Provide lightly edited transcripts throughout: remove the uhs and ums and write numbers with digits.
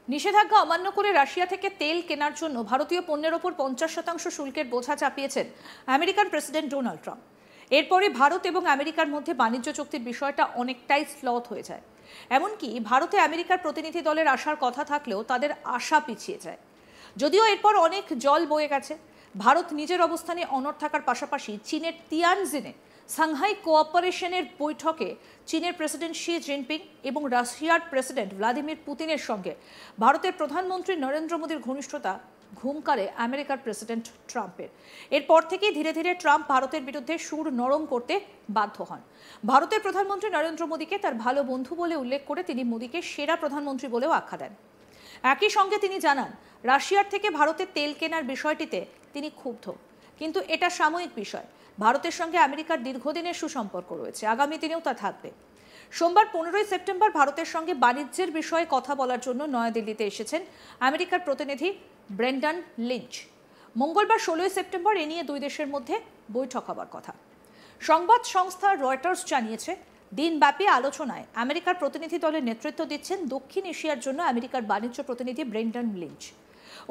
নিষেধাজ্ঞা অমান্য করে রাশিয়া থেকে তেল কেনার জন্য ভারতীয় পণ্যের ওপর 50% শুল্কের বোঝা চাপিয়েছেন আমেরিকান প্রেসিডেন্ট ডোনাল্ড ট্রাম্প। এরপরে ভারত এবং আমেরিকার মধ্যে বাণিজ্য চুক্তির বিষয়টা অনেকটাই স্লথ হয়ে যায়। এমনকি ভারতে আমেরিকার প্রতিনিধি দলের আসার কথা থাকলেও তাদের আশা পিছিয়ে যায়। যদিও এরপর অনেক জল বয়ে গেছে, ভারত নিজের অবস্থানে অনড় থাকার পাশাপাশি চীনের তিয়ানজিনে সাংহাই কোঅপারেশনের বৈঠকে চীনের প্রেসিডেন্ট শি জিনপিং এবং রাশিয়ার প্রেসিডেন্ট ভ্লাদিমির পুতিনের সঙ্গে ভারতের প্রধানমন্ত্রী নরেন্দ্র মোদীর ঘনিষ্ঠতা ঘুম কাড়ে আমেরিকার প্রেসিডেন্ট ট্রাম্পের। এরপর থেকেই ধীরে ধীরে ট্রাম্প ভারতের বিরুদ্ধে সুর নরম করতে বাধ্য হন। ভারতের প্রধানমন্ত্রী নরেন্দ্র মোদীকে তার ভালো বন্ধু বলে উল্লেখ করে তিনি মোদীকে সেরা প্রধানমন্ত্রী বলেও আখ্যা দেন। একই সঙ্গে তিনি জানান, রাশিয়ার থেকে ভারতের তেল কেনার বিষয়টিতে তিনি ক্ষুব্ধ, কিন্তু এটা সাময়িক বিষয়। ভারতের সঙ্গে আমেরিকার দীর্ঘদিনের সুসম্পর্ক রয়েছে, আগামী দিনেও তা থাকবে। সোমবার 15 সেপ্টেম্বর ভারতের সঙ্গে বাণিজ্যের বিষয়ে কথা বলার জন্য নয়াদিল্লিতে এসেছেন আমেরিকার প্রতিনিধি ব্রেন্ডন লিঞ্চ। মঙ্গলবার 16 সেপ্টেম্বর এ নিয়ে দুই দেশের মধ্যে বৈঠক হবার কথা। সংবাদ সংস্থা রয়টার্স জানিয়েছে, দিনব্যাপী আলোচনায় আমেরিকার প্রতিনিধি দলের নেতৃত্ব দিচ্ছেন দক্ষিণ এশিয়ার জন্য আমেরিকার বাণিজ্য প্রতিনিধি ব্রেন্ডন লিঞ্চ।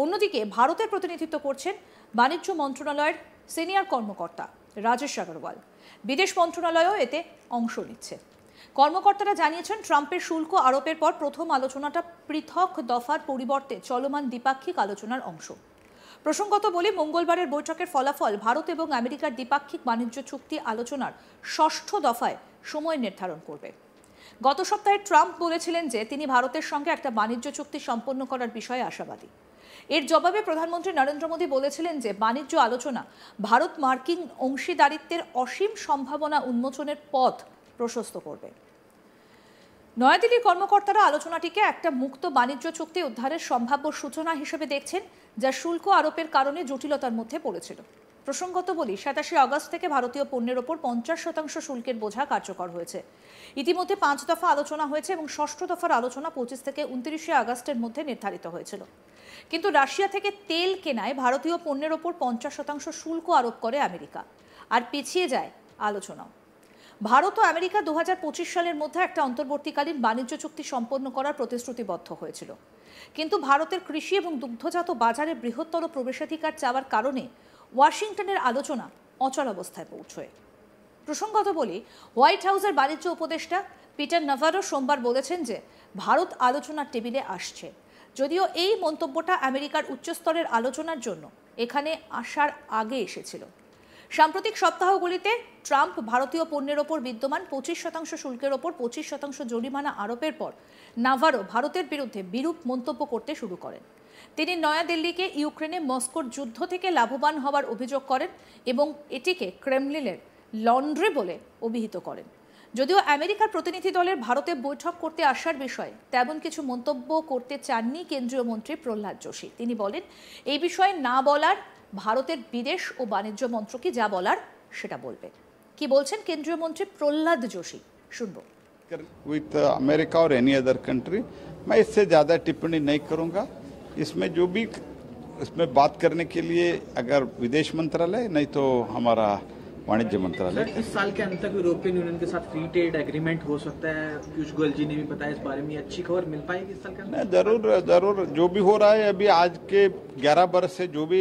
অন্যদিকে ভারতের প্রতিনিধিত্ব করছেন বাণিজ্য মন্ত্রণালয়ের সিনিয়র কর্মকর্তা রাজেশ আগরওয়াল। বিদেশ মন্ত্রণালয়ও এতে অংশ নিচ্ছে। কর্মকর্তারা জানিয়েছেন, ট্রাম্পের শুল্ক আরোপের পর প্রথম আলোচনাটা পৃথক দফার পরিবর্তে চলমান দ্বিপাক্ষিক আলোচনার অংশ। প্রসঙ্গত বলি, মঙ্গলবারের বৈঠকের ফলাফল ভারত এবং আমেরিকার দ্বিপাক্ষিক বাণিজ্য চুক্তি আলোচনার ষষ্ঠ দফায় সময় নির্ধারণ করবে। গত সপ্তাহে ট্রাম্প বলেছিলেন যে তিনি ভারতের সঙ্গে একটা বাণিজ্য চুক্তি সম্পন্ন করার বিষয়ে আশাবাদী। এর জবাবে প্রধানমন্ত্রী নরেন্দ্র মোদী বলেছিলেন যে বাণিজ্য আলোচনা ভারত মার্কিন অংশীদারিত্বের অসীম সম্ভাবনা উন্মোচনের পথ প্রশস্ত করবে। নয়াদিল্লির কর্মকর্তারা আলোচনাটিকে একটা মুক্ত বাণিজ্য চুক্তি উদ্ধারের সম্ভাব্য সূচনা হিসেবে দেখছেন, যা শুল্ক আরোপের কারণে জটিলতার মধ্যে পড়েছিল। প্রসঙ্গত বলি, 27 আগস্ট থেকে ভারতীয় পণ্যের ওপর 50% শুল্কের বোঝা কার্যকর হয়েছে। ইতিমধ্যে 5 দফা আলোচনা হয়েছে এবং ষষ্ঠ দফার আলোচনা 25 থেকে 29 আগস্টের মধ্যে নির্ধারিত হয়েছিল। কিন্তু রাশিয়া থেকে তেল কেনায় ভারতীয় পণ্যের ওপর 50% শুল্ক আরোপ করে আমেরিকা, আর পিছিয়ে যায় আলোচনাও। ভারত ও আমেরিকা 2025 সালের মধ্যে একটা অন্তর্বর্তীকালীন বাণিজ্য চুক্তি সম্পন্ন করার প্রতিশ্রুতিবদ্ধ হয়েছিল, কিন্তু ভারতের কৃষি এবং দুগ্ধজাত বাজারে বৃহত্তর প্রবেশাধিকার চাওয়ার কারণে ওয়াশিংটনের আলোচনা অচল অবস্থায় পৌঁছয়। প্রসঙ্গত বলি, হোয়াইট হাউসের বাণিজ্য উপদেষ্টা পিটার নাভারো সোমবার বলেছেন যে ভারত আলোচনার টেবিলে আসছে, যদিও এই মন্তব্যটা আমেরিকার উচ্চস্তরের আলোচনার জন্য এখানে আসার আগে এসেছিল। সাম্প্রতিক সপ্তাহগুলিতে ট্রাম্প ভারতীয় পণ্যের ওপর বিদ্যমান 25% শুল্কের ওপর 25% জরিমানা আরোপের পর নাভারো ভারতের বিরুদ্ধে বিরূপ মন্তব্য করতে শুরু করেন। তিনি নয়াদিল্লিকে ইউক্রেনে মস্কোর যুদ্ধ থেকে লাভবান হওয়ার অভিযোগ করেন এবং এটিকে ক্রেমলিনের লন্ড্রি বলে অভিহিত করেন। যদিও আমেরিকার প্রতিনিধি দলের ভারতে বৈঠক করতে আসার বিষয়ে তেমন কিছু মন্তব্য করতে চাননি কেন্দ্রীয় মন্ত্রী প্রহ্লাদ যোশী। তিনি বলেন, এই বিষয়ে না বলার ভারতের বিদেশ ও বাণিজ্য মন্ত্রকে যা বলার সেটা বলবে। কি বলছেন কেন্দ্রীয় মন্ত্রী প্রহ্লাদ যোশী, শুনবো। विथ अमेरिका और एनी अदर कंट्री मैं इससे ज़्यादा टिप्पणी नहीं करूंगा। इसमें जो भी इसमें बात करने के लिए अगर विदेश मंत्रालय नहीं तो हमारा वाणिज्य मंत्रालय। इस साल के अंत तक यूरोपियन यूनियन के साथ फ्री ट्रेड एग्रीमेंट हो सकता है, पीयूष गोयल जी ने भी बताया इस बारे में। अच्छी खबर मिल पाएगी इस साल के अंदर? जरूर जरूर, जो भी हो रहा है अभी आज के 11 बरस से जो भी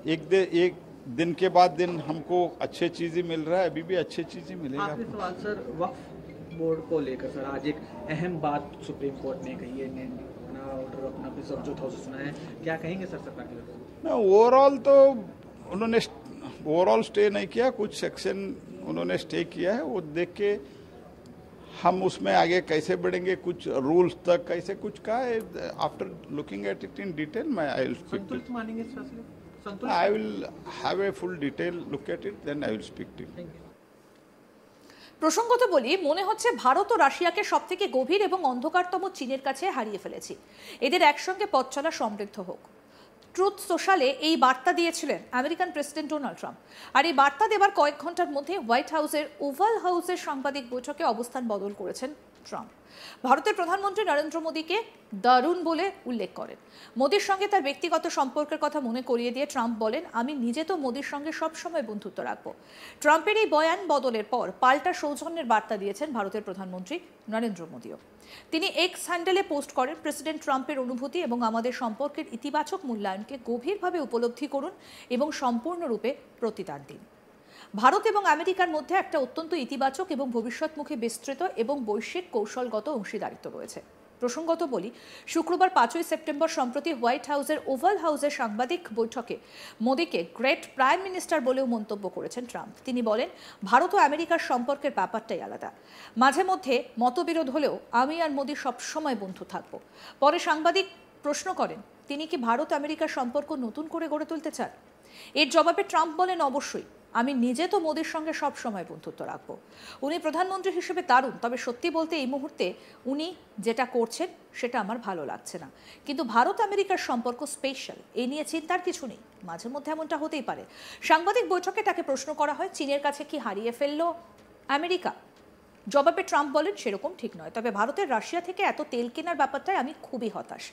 एक दिन के बाद दिन हमको अच्छे चीजें मिल रहा है, अभी भी अच्छी चीजें मिलेगी। आखिरी सवाल सर, वक्फ बोर्ड को लेकर सर आज एक अहम बात सुप्रीम कोर्ट ने कही है, अपना ऑर्डर अपना समझौता से सुना है, क्या कहेंगे सर सरकार के? ओवरऑल तो उन्होंने ओवरऑल स्टे नहीं किया, कुछ सेक्शन उन्होंने स्टे किया है, वो देख के हम उसमें आगे कैसे बढ़ेंगे, कुछ रूल्स तक कैसे कुछ का है, after looking at it in detail मैं आई विल स्पीक। संतुलित मानेंगे इस फैसले? I will have a full detail look at it, then I will speak to you. প্রসঙ্গত বলি, মনে হচ্ছে ভারত ও রাশিয়াকে সবথেকে গভীর এবং অন্ধকারতম চীনের কাছে হারিয়ে ফেলেছি। এদের একসঙ্গে পথ চলা সমৃদ্ধ হোক। ট্রুথ সোশ্যালে এই বার্তা দিয়েছিলেন আমেরিকান প্রেসিডেন্ট ডোনাল্ড ট্রাম্প। আর এই বার্তা দেবার কয়েক ঘন্টার মধ্যে হোয়াইট হাউসের ওভাল হাউসের সাংবাদিক বৈঠকে অবস্থান বদল করেছেন ট্রাম্প। ভারতের প্রধানমন্ত্রী নরেন্দ্র মোদীকে দারুণ বলে উল্লেখ করেন। মোদীর সঙ্গে তার ব্যক্তিগত সম্পর্কের কথা মনে করিয়ে দিয়ে ট্রাম্প বলেন, আমি নিজে তো মোদীর সঙ্গে সবসময় বন্ধুত্ব রাখবো। ট্রাম্পের এই বয়ান বদলের পর পাল্টা সৌজন্যের বার্তা দিয়েছেন ভারতের প্রধানমন্ত্রী নরেন্দ্র মোদীও। তিনি এক্স হ্যান্ডেলে পোস্ট করেন, প্রেসিডেন্ট ট্রাম্পের অনুভূতি এবং আমাদের সম্পর্কের ইতিবাচক মূল্যায়নকে গভীরভাবে উপলব্ধি করুন এবং সম্পূর্ণরূপে প্রতিদান দিন। ভারত এবং আমেরিকার মধ্যে একটা অত্যন্ত ইতিবাচক এবং ভবিষ্যৎমুখী বিস্তৃত এবং বৈশ্বিক কৌশলগত অংশীদারিত্ব রয়েছে। প্রসঙ্গত বলি, শুক্রবার 5ই সেপ্টেম্বর সম্প্রতি হোয়াইট হাউসের ওভাল হাউসের সাংবাদিক বৈঠকে মোদীকে গ্রেট প্রাইম মিনিস্টার বলেও মন্তব্য করেছেন ট্রাম্প। তিনি বলেন, ভারত ও আমেরিকার সম্পর্কের ব্যাপারটাই আলাদা। মাঝে মধ্যে মতবিরোধ হলেও আমি আর মোদী সবসময় বন্ধু থাকব। পরে সাংবাদিক প্রশ্ন করেন, তিনি কি ভারত আমেরিকার সম্পর্ক নতুন করে গড়ে তুলতে চান? এর জবাবে ট্রাম্প বলেন, অবশ্যই, আমি নিজে তো মোদীর সঙ্গে সব সময় বন্ধুত্ব রাখবো। উনি প্রধানমন্ত্রী হিসেবে দারুণ, তবে সত্যি বলতে এই মুহূর্তে উনি যেটা করছেন সেটা আমার ভালো লাগছে না। কিন্তু ভারত আমেরিকার সম্পর্ক স্পেশাল, এই নিয়ে চিন্তার কিছু নেই। মাঝে মধ্যে এমনটা হতেই পারে। সাংবাদিক বৈঠকে তাকে প্রশ্ন করা হয়, চীনের কাছে কি হারিয়ে ফেললো আমেরিকা? জবাবে ট্রাম্প বলেন, সেরকম ঠিক নয়, তবে ভারতের রাশিয়া থেকে এত তেল কেনার ব্যাপারটায় আমি খুবই হতাশ।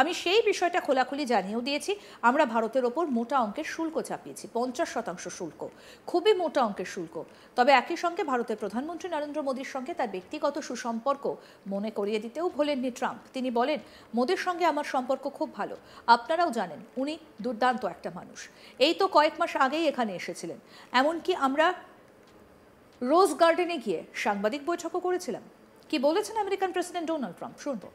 আমি সেই বিষয়টা খোলাখুলি জানিয়েও দিয়েছি। আমরা ভারতের ওপর মোটা অঙ্কের শুল্ক চাপিয়েছি, 50% শুল্ক, খুবই মোটা অঙ্কের শুল্ক। তবে একই সঙ্গে ভারতের প্রধানমন্ত্রী নরেন্দ্র মোদীর সঙ্গে তার ব্যক্তিগত সুসম্পর্ক মনে করিয়ে দিতেও ভোলেননি ট্রাম্প। তিনি বলেন, মোদীর সঙ্গে আমার সম্পর্ক খুব ভালো। আপনারাও জানেন উনি দুর্দান্ত একটা মানুষ। এই তো কয়েক মাস আগেই এখানে এসেছিলেন। এমনকি আমরা রোজ গার্ডেনে গিয়ে সাংবাদিক বৈঠকও করেছিলাম। কি বলেছেন আমেরিকান প্রেসিডেন্ট ডোনাল্ড ট্রাম্প, শুনবো।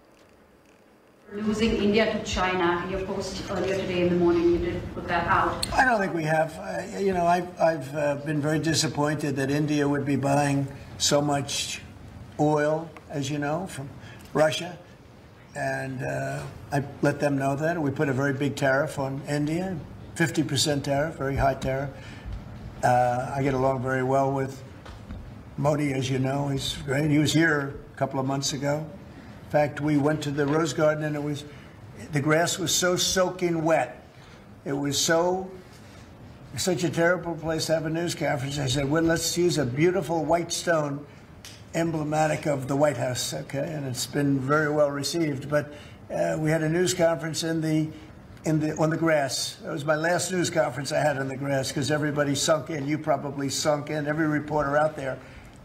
Losing India to China, your post earlier today in the morning, you did put that out. I don't think we have. I've been very disappointed that India would be buying so much oil, as you know, from Russia. And I let them know that. We put a very big tariff on India, 50% tariff, very high tariff. I get along very well with Modi, as you know. He's great. He was here a couple of months ago. In fact, we went to the Rose Garden and the grass was so soaking wet. It was such a terrible place to have a news conference. I said, well, let's use a beautiful white stone emblematic of the White House, okay? And it's been very well received. But we had a news conference on the grass. It was my last news conference I had on the grass because everybody sunk in. You probably sunk in. Every reporter out there,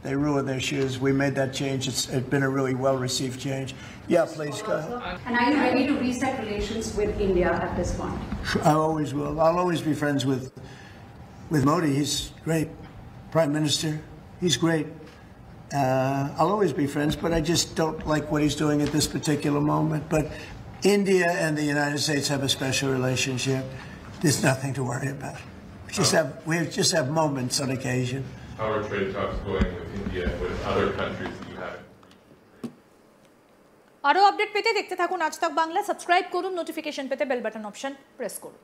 they ruined their shoes. We made that change. It's been a really well-received change. Yeah, please, go ahead. And are you ready to reset relations with India at this point? I always will. I'll always be friends with Modi. He's great. Prime Minister, he's great. I'll always be friends, but I just don't like what he's doing at this particular moment. But India and the United States have a special relationship. There's nothing to worry about. We just have moments on occasion. How are trade talks going with India and with other countries that you haven't? আরো update পেতে দেখতে থাকুন আজ তাক Bangla. Subscribe করুন, notification পেতে bell button option press করুন।